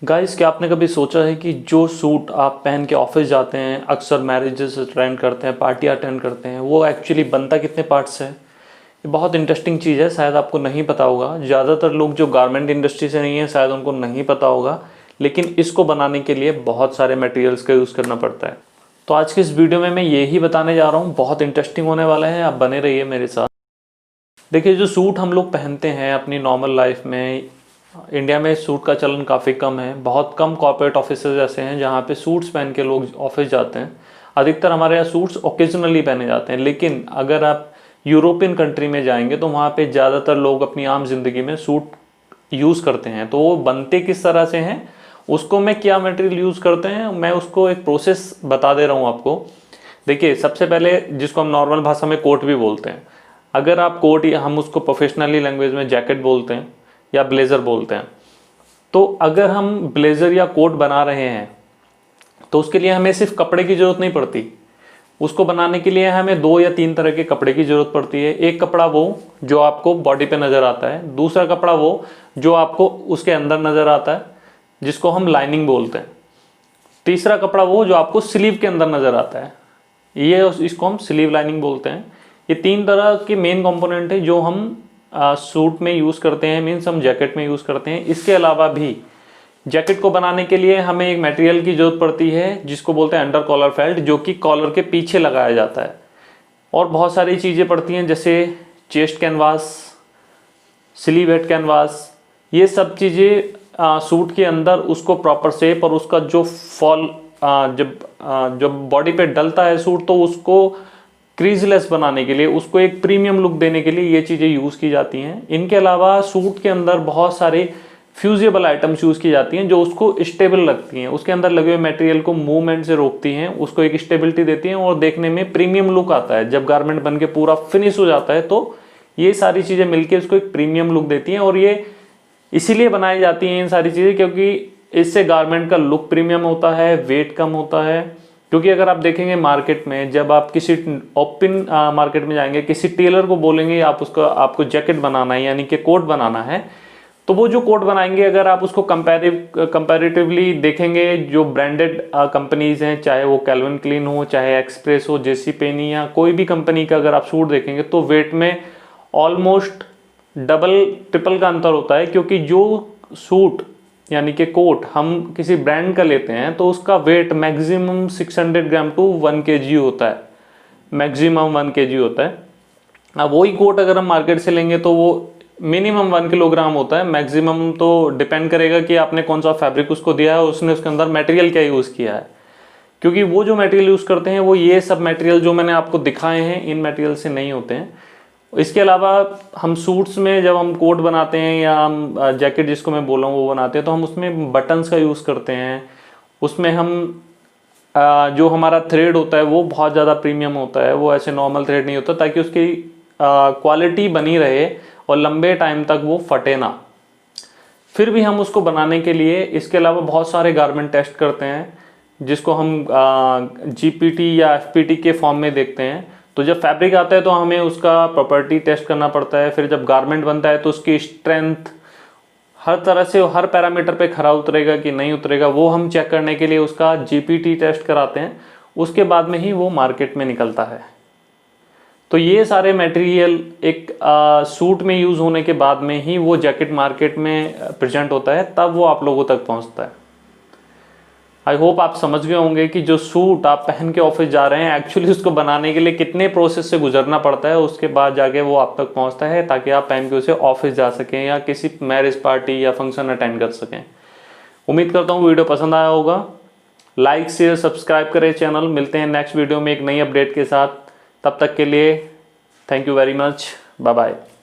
Guys, क्या आपने कभी सोचा है कि जो सूट आप पहन के ऑफिस जाते हैं, अक्सर मैरिजेस अटेंड करते हैं, पार्टी अटेंड करते हैं, वो एक्चुअली बनता कितने पार्ट से है? ये बहुत इंटरेस्टिंग चीज़ है, शायद आपको नहीं पता होगा। ज़्यादातर लोग जो गारमेंट इंडस्ट्री से नहीं है शायद उनको नहीं पता होगा, लेकिन इसको बनाने के लिए बहुत सारे मटेरियल्स का यूज़ करना पड़ता है। तो आज के इस वीडियो में मैं यही बताने जा रहा हूँ, बहुत इंटरेस्टिंग होने वाला है, आप बने रहिए मेरे साथ। देखिए, जो सूट हम लोग पहनते हैं अपनी नॉर्मल लाइफ में, इंडिया में सूट का चलन काफ़ी कम है। बहुत कम कॉर्पोरेट ऑफिसेज ऐसे हैं जहाँ पे सूट्स पहन के लोग ऑफिस जाते हैं। अधिकतर हमारे यहाँ सूट्स ओकेजनली पहने जाते हैं, लेकिन अगर आप यूरोपियन कंट्री में जाएंगे तो वहाँ पे ज़्यादातर लोग अपनी आम जिंदगी में सूट यूज़ करते हैं। तो वो बनते किस तरह से हैं, उसको मैं क्या मटेरियल यूज़ करते हैं, मैं उसको एक प्रोसेस बता दे रहा हूँ आपको। देखिए, सबसे पहले जिसको हम नॉर्मल भाषा में कोट भी बोलते हैं, अगर आप कोट, या हम उसको प्रोफेशनली लैंग्वेज में जैकेट बोलते हैं या ब्लेज़र बोलते हैं, तो अगर हम ब्लेज़र या कोट बना रहे हैं तो उसके लिए हमें सिर्फ कपड़े की ज़रूरत नहीं पड़ती। उसको बनाने के लिए हमें 2 या 3 तरह के कपड़े की ज़रूरत पड़ती है। एक कपड़ा वो जो आपको बॉडी पे नज़र आता है, दूसरा कपड़ा वो जो आपको उसके अंदर नज़र आता है जिसको हम लाइनिंग बोलते हैं, तीसरा कपड़ा वो जो आपको स्लीव के अंदर नज़र आता है, इसको हम स्लीव लाइनिंग बोलते हैं। ये 3 तरह के मेन कंपोनेंट है जो हम सूट में यूज़ करते हैं, मीन्स हम जैकेट में यूज़ करते हैं। इसके अलावा भी जैकेट को बनाने के लिए हमें एक मटेरियल की ज़रूरत पड़ती है जिसको बोलते हैं अंडर कॉलर फेल्ट, जो कि कॉलर के पीछे लगाया जाता है। और बहुत सारी चीज़ें पड़ती हैं जैसे chest canvas, sleeve head canvas, ये सब चीज़ें सूट के अंदर उसको प्रॉपर शेप और उसका जो फॉल जब बॉडी पे डलता है सूट, तो उसको क्रीजलेस बनाने के लिए, उसको एक प्रीमियम लुक देने के लिए ये चीज़ें यूज़ की जाती हैं। इनके अलावा सूट के अंदर बहुत सारे फ्यूजेबल आइटम्स यूज़ की जाती हैं जो उसको स्टेबल रखती हैं, उसके अंदर लगे हुए मटेरियल को मूवमेंट से रोकती हैं, उसको एक स्टेबिलिटी देती हैं और देखने में प्रीमियम लुक आता है। जब गारमेंट बन के पूरा फिनिश हो जाता है तो ये सारी चीज़ें मिलकर उसको एक प्रीमियम लुक देती हैं। और ये इसीलिए बनाई जाती हैं इन सारी चीज़ें क्योंकि इससे गारमेंट का लुक प्रीमियम होता है, वेट कम होता है। क्योंकि अगर आप देखेंगे मार्केट में, जब आप किसी ओपन मार्केट में जाएंगे, किसी टेलर को बोलेंगे आपको जैकेट बनाना है यानी कि कोट बनाना है, तो वो जो कोट बनाएंगे, अगर आप उसको कंपैरेटिवली देखेंगे, जो ब्रांडेड कंपनीज हैं, चाहे वो कैल्विन क्लीन हो, चाहे एक्सप्रेस हो, जेसी पेनी या कोई भी कंपनी का अगर आप सूट देखेंगे, तो वेट में ऑलमोस्ट डबल ट्रिपल का अंतर होता है। क्योंकि जो सूट यानी कि कोट हम किसी ब्रांड का लेते हैं तो उसका weight maximum 600 gram to 1 kg होता है, मैक्सिमम 1 kg होता है। अब वही कोट अगर हम मार्केट से लेंगे तो वो मिनिमम 1 किलोग्राम होता है, मैक्सिमम तो डिपेंड करेगा कि आपने कौन सा फैब्रिक उसको दिया है, उसने उसके अंदर मटेरियल क्या यूज़ किया है। क्योंकि वो जो मटेरियल यूज़ करते हैं वो ये सब मटेरियल जो मैंने आपको दिखाए हैं, इन मटेरियल से नहीं होते हैं। इसके अलावा हम सूट्स में जब हम कोट बनाते हैं या हम जैकेट जिसको मैं बोल रहा हूँ वो बनाते हैं, तो हम उसमें बटन्स का यूज़ करते हैं। उसमें हम जो हमारा थ्रेड होता है वो बहुत ज़्यादा प्रीमियम होता है, वो ऐसे नॉर्मल थ्रेड नहीं होता, ताकि उसकी क्वालिटी बनी रहे और लंबे टाइम तक वो फटे ना। फिर भी हम उसको बनाने के लिए इसके अलावा बहुत सारे गारमेंट टेस्ट करते हैं जिसको हम जीपीटी या एफपीटी के फॉर्म में देखते हैं। तो जब फैब्रिक आता है तो हमें उसका प्रॉपर्टी टेस्ट करना पड़ता है। फिर जब गारमेंट बनता है तो उसकी स्ट्रेंथ हर तरह से, हर पैरामीटर पे खरा उतरेगा कि नहीं उतरेगा, वो हम चेक करने के लिए उसका जीपीटी टेस्ट कराते हैं। उसके बाद में ही वो मार्केट में निकलता है। तो ये सारे मटेरियल एक सूट में यूज़ होने के बाद में ही वो जैकेट मार्केट में प्रेजेंट होता है, तब वो आप लोगों तक पहुंचता है। आई होप आप समझ गए होंगे कि जो सूट आप पहन के ऑफिस जा रहे हैं, एक्चुअली उसको बनाने के लिए कितने प्रोसेस से गुजरना पड़ता है, उसके बाद जाके वो आप तक पहुंचता है, ताकि आप पहन के उसे ऑफिस जा सकें या किसी मैरिज पार्टी या फंक्शन अटेंड कर सकें। उम्मीद करता हूँ वीडियो पसंद आया होगा। लाइक शेयर सब्सक्राइब करें चैनल। मिलते हैं नेक्स्ट वीडियो में एक नई अपडेट के साथ। तब तक के लिए thank you very much, bye bye.